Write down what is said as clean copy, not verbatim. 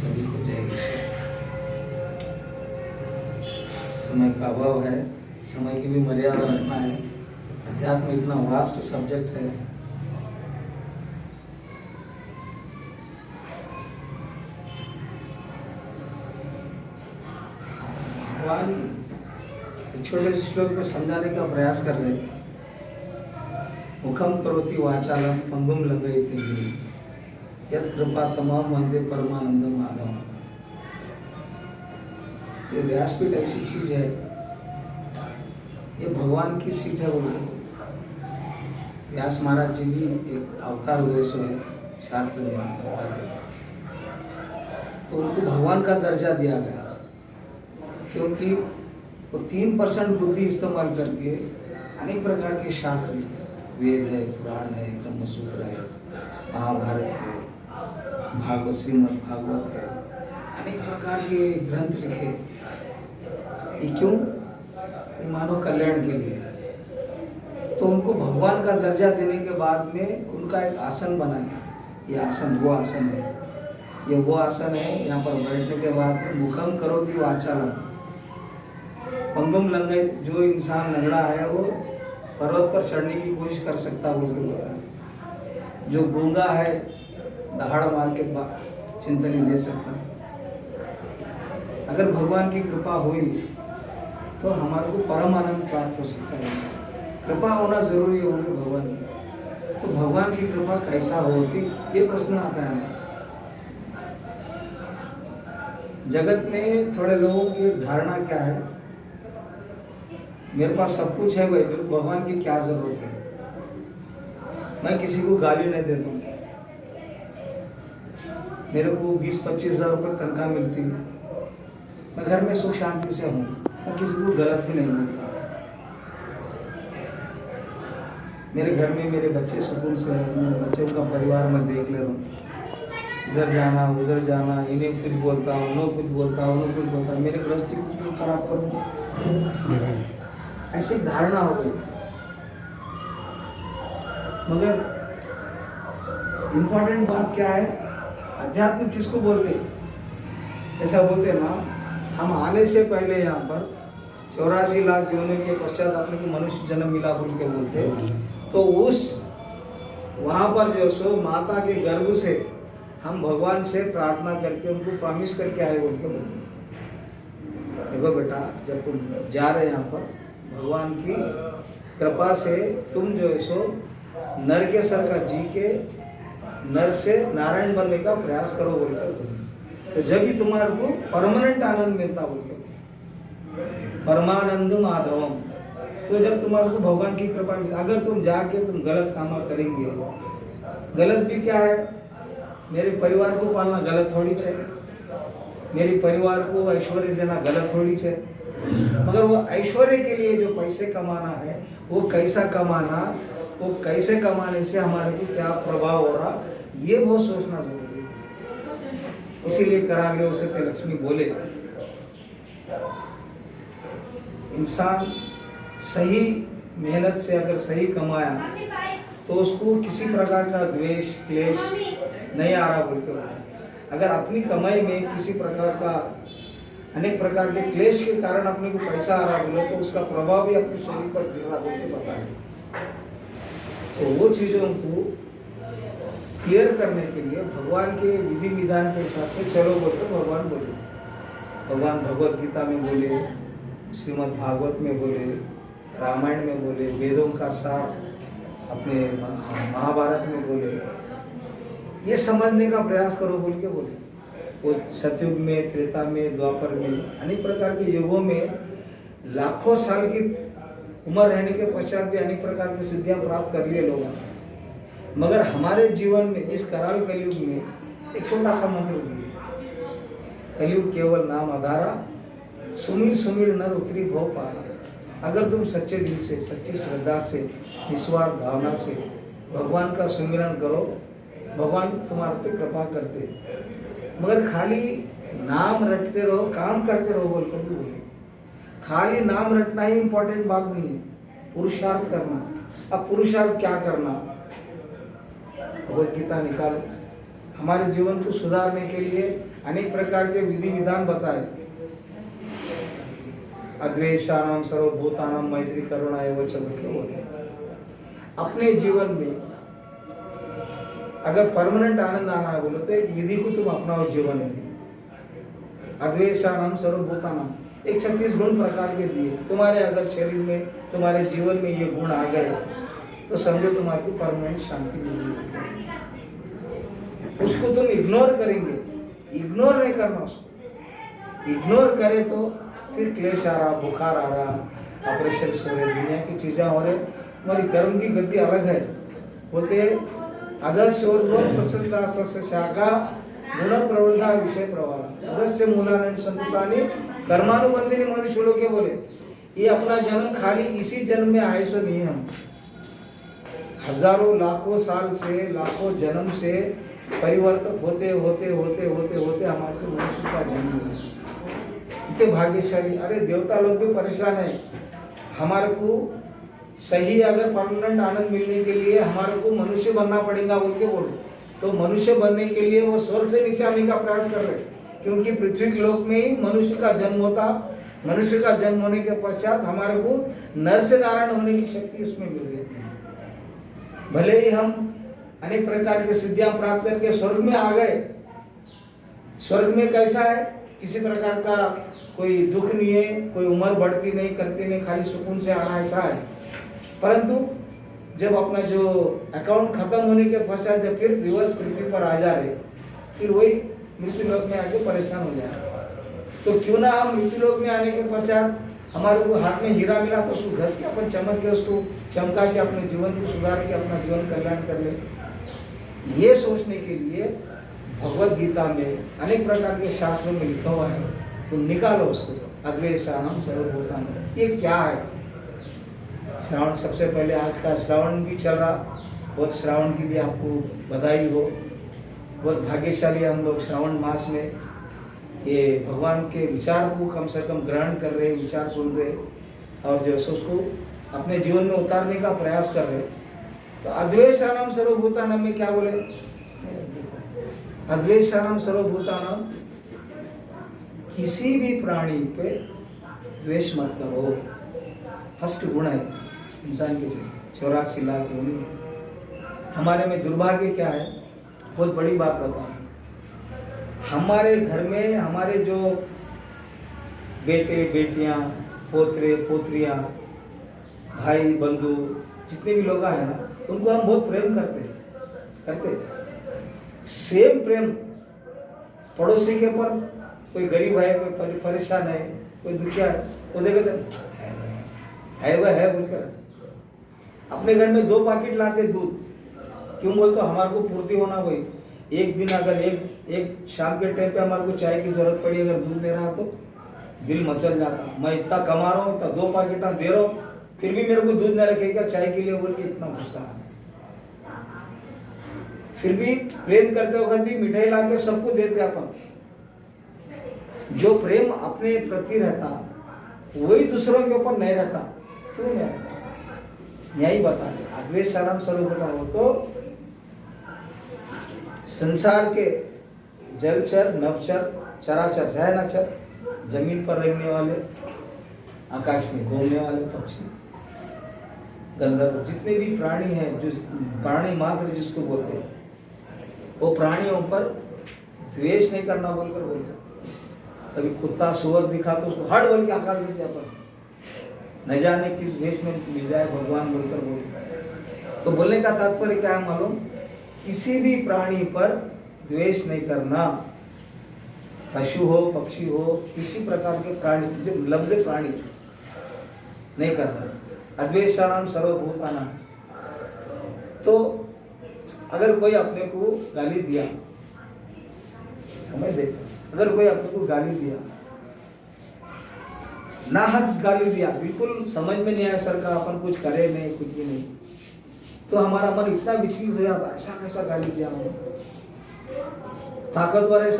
सभी को जय कृष्ण। समय का अभाव है, समय की भी मर्यादा रखना है। अध्यात्म इतना वास्ट सब्जेक्ट है। भगवान एक छोटे से श्लोक में समझाने का प्रयास कर रहे हैं। मुखम करोति वाचालम पंगुम लंघयते गिरिम यत् कृपा तमाम वंदे परमानंद माधव। ये व्यासपीठ ऐसी चीज है, ये भगवान की सीट है। बोले व्यास महाराज जी भी एक अवतार हुए सो है शास्त्र में बताते, तो उनको भगवान का दर्जा दिया गया क्योंकि वो 3% बुद्धि इस्तेमाल करके अनेक प्रकार के शास्त्र लिखे। वेद है, पुराण है, ब्रह्मसूत्र है, महाभारत है, भागवत, श्रीमद् भागवत है, अनेक प्रकार के ग्रंथ लिखे। ये क्यों? ये मानव कल्याण के लिए। तो उनको भगवान का दर्जा देने के बाद में उनका एक आसन बनाया। ये आसन वो आसन है, ये वो आसन है। यहाँ पर बैठने के बाद में मुखम करोति वाचालम पंगुम लंघय, जो इंसान लंगड़ा है वो पर्वत पर चढ़ने की कोशिश कर सकता बोल के बोला। जो गूंगा है दहाड़ मार के चिंतन नहीं दे सकता। अगर भगवान की कृपा हुई तो हमारे को परम आनंद प्राप्त हो सकता है। कृपा होना जरूरी है बोले भगवान की। तो भगवान की कृपा कैसा होती, ये प्रश्न आता है। जगत में थोड़े लोगों की धारणा क्या है, मेरे पास सब कुछ है भाई, तो भगवान की क्या जरूरत है। मैं किसी को गाली नहीं देता हूँ, मेरे को 20-25 हज़ार रुपये तनख्वाह मिलती है, मैं घर में सुख शांति से हूँ, मैं किसी को गलत भी नहीं बोलता। मेरे घर में मेरे बच्चे सुकून से हैं, मेरे बच्चों का परिवार मैं देख ले रहा हूँ। इधर जाना उधर जाना, इन्हें कुछ बोलता हूँ, उन्हें कुछ बोलता हूँ, उन्हें कुछ बोलता हूँ, मेरे गृहस्थी को क्यों खराब करूँ, ऐसी धारणा हो गई। मगर इम्पोर्टेंट बात क्या है, अध्यात्म किसको बोलते? ऐसा बोलते ना, हम आने से पहले यहाँ पर 84 लाख योनियों के पश्चात अपने को मनुष्य जन्म मिला बोल के बोलते। तो उस वहाँ पर जो सो माता के गर्भ से हम भगवान से प्रार्थना करके उनको प्रॉमिस करके आए बोल के बोलते। देखो बेटा, जब तुम जा रहे यहाँ पर भगवान की कृपा से तुम जो है सो नर के सर का जी के नर से नारायण बनने का प्रयास करो बोलकर, तो जब भी तुम्हारे को परमानेंट आनंद मिलता बोलकर, परमानंद माधवम। तो जब तुम्हारे को भगवान की कृपा मिलती, अगर तुम जाके तुम गलत कामा करेंगे, गलत भी क्या है, मेरे परिवार को पालना गलत थोड़ी है, मेरे परिवार को ऐश्वर्य देना गलत थोड़ी है। मगर वो ऐश्वर्य के लिए जो पैसे कमाना है, वो कैसा कमाना, वो कैसे कमाने से हमारे को क्या प्रभाव हो रहा, ये बहुत सोचना जरूरी है। इसीलिए कराग्रह से लक्ष्मी बोले, इंसान सही मेहनत से अगर सही कमाया तो उसको किसी प्रकार का द्वेष क्लेश नहीं आ रहा बोलते हो। अगर अपनी कमाई में किसी प्रकार का अनेक प्रकार के क्लेश के कारण अपने को पैसा आ रहा बोले, तो उसका प्रभाव भी अपने शरीर पर गिर रहा बोल के बताए। तो वो चीज़ों को क्लियर करने के लिए भगवान के विधि विधान के हिसाब से चलो बोलकर भगवान बोले। भगवान भगवत गीता में बोले, श्रीमद् भागवत में बोले, रामायण में बोले, वेदों का सार अपने महाभारत में बोले। ये समझने का प्रयास करो बोल के बोले। वो सतयुग में, त्रेता में, द्वापर में, अनेक प्रकार के युगों में लाखों साल की उम्र रहने के पश्चात भी अनेक प्रकार की सिद्धियां प्राप्त कर लिए लोगों ने। मगर हमारे जीवन में इस कराल कलयुग में एक छोटा सा मंत्र दिए, कलयुग केवल नाम आधारा, सुमिर सुमिर नर उतरी भव पारा। अगर तुम सच्चे दिल से, सच्ची श्रद्धा से, निस्वार्थ भावना से भगवान का सुमिरन करो, भगवान तुम्हारे पे कृपा करते। मगर खाली नाम रटते रहो, काम करते रहो बोल कर बोले। खाली नाम रटना ही इंपॉर्टेंट बात नहीं है, पुरुषार्थ करना। अब पुरुषार्थ क्या करना, भगवत गीता निकालो, हमारे जीवन को सुधारने के लिए अनेक प्रकार के विधि विधान बताए। अद्वेषानाम सर्वभूतानाम मैत्री करुणा एवं च बोले। अपने जीवन में अगर परमानेंट आनंद आना है बोलो तो एक विधि को तुम अपनाओ जीवन में। अद्वेषानाम सर्वभूतानाम, 136 गुण प्रकार के दिए। तुम्हारे अगर शरीर में, तुम्हारे जीवन में ये गुण आ गए तो समझो तुम्हारी परमानेंट शांति मिलेगी। उसको तुम इग्नोर करेंगे, इग्नोर नहीं करना उसको। इग्नोर करे तो फिर क्लेश आ रहा, बुखार आ रहा, ऑपरेशन हो रहे, दुनिया की चीजें हो रहे। हमारी कर्म की गति अलग है। बोलते अदस्य और प्रसन्नता शाखा गुण प्रवृद्धा विषय प्रवाह अदस्य मूलान संतानी कर्मानुबंधिनी मनुष्य लोग बोले। ये अपना जन्म खाली इसी जन्म में आए सो नहीं, हम हजारों लाखों साल से, लाखों जन्म से परिवर्तित होते होते होते होते होते हमारे मनुष्य का जन्म हुआ। इतने भाग्यशाली। अरे देवता लोग भी परेशान है। हमारे को सही अगर परमानेंट आनंद मिलने के लिए हमारे को मनुष्य बनना पड़ेगा बोल के बोलो, तो मनुष्य बनने के लिए वो स्वर्ग से नीचे आने का प्रयास कर रहे, क्योंकि पृथ्वी के लोक में ही मनुष्य का जन्म होता। मनुष्य का जन्म होने के पश्चात हमारे को नर से नारायण होने की शक्ति उसमें मिल गई। भले ही हम अनेक प्रकार की सिद्धियां प्राप्त करके स्वर्ग में आ गए। स्वर्ग में कैसा है, किसी प्रकार का कोई दुख नहीं है, कोई उम्र बढ़ती नहीं, करती नहीं, खाली सुकून से आना, ऐसा है। परंतु जब अपना जो अकाउंट खत्म होने के पश्चात जब फिर रिवर्स पृथ्वी पर आ जा रहे, फिर वही मृत्यु लोक में आके परेशान हो जा रहे। तो क्यों ना हम मृत्यु लोक में आने के पश्चात हमारे को हाथ में हीरा मिला तो उसको घस के अपन चमक के उसको चमका के अपने जीवन को सुधार के अपना जीवन कल्याण कर ले। ये सोचने के लिए भगवत गीता में अनेक प्रकार के शास्त्रों में लिखा हुआ है। तुम निकालो उसको, अद्वेषानाम सर्वभूतानाम। ये क्या है? श्रावण, सबसे पहले आज का श्रावण भी चल रहा, बहुत श्रावण की भी आपको बधाई हो। बहुत भाग्यशाली हम लोग श्रावण मास में ये भगवान के विचार को कम से कम ग्रहण कर रहे, विचार सुन रहे और जो है उसको अपने जीवन में उतारने का प्रयास कर रहे। तो अद्वेषानाम सर्वभूतानाम में क्या बोले? अद्वेषानाम सर्वभूतानाम, किसी भी प्राणी पे द्वेष मत करो। फर्स्ट गुण है इंसान के लिए, 84 लाख गुण है। हमारे में दुर्भाग्य क्या है, बहुत बड़ी बात बताऊं। हमारे घर में हमारे जो बेटे बेटियां, पोतरे पोत्रियां, भाई बंधु जितने भी लोग हैं ना, उनको हम बहुत प्रेम करते। सेम प्रेम पड़ोसी के ऊपर, कोई गरीब है, कोई परेशान है, कोई दुखिया है, वो देखे तो है वह है बोलकर अपने घर में 2 पैकेट लाते दूध। क्यों बोलते? हमारे को पूर्ति होना भाई। एक दिन अगर एक शाम के टाइम पे हमारे को चाय की जरूरत पड़ी, अगर दूध ले रहा तो दिल मचल जाता। मैं इतना कमा रहा हूँ, इतना 2 पैकेट दे रहा हूँ, फिर भी मेरे को दूध नहीं रखेगा चाय के लिए बोल के इतना गुस्सा है। फिर भी प्रेम करते वक्त भी मिठाई ला के सबको देते अपन। जो प्रेम अपने प्रति रहता वही दूसरों के ऊपर नहीं रहता, क्यों नहीं रहता? यही बता दे। अद्वेषानाम सर्वभूतानाम, तो संसार के जलचर, नभचर, चराचर है ना, चर जमीन पर रहने वाले, आकाश में घूमने वाले पक्षी, गंधर्व, जितने भी प्राणी हैं, जो प्राणी मात्र जिसको बोलते हैं, वो प्राणियों पर द्वेष नहीं करना बोलकर बोलते। कभी कुत्ता सुअर दिखा तो उसको हट बोल के आकार देते अपन, न जाने किस वेश में मिल जाए भगवान बोलकर बोलते। तो बोलने का तात्पर्य क्या है मालूम? किसी भी प्राणी पर द्वेष नहीं करना। पशु हो, पक्षी हो, किसी प्रकार के प्राणी, जो लफ्ज़ प्राणी नहीं करना। अद्वेषानाम सर्वभूतानाम। तो अगर कोई अपने को गाली दिया, समझ देखो, अगर कोई अपने को गाली दिया, ना हक गाली दिया, बिल्कुल समझ में नहीं आया सर का, अपन कुछ करे नहीं, कुछ भी नहीं, तो हमारा मन इतना विचलित हो जाता, ऐसा कैसा गाली दिया, ताकतवर है सब।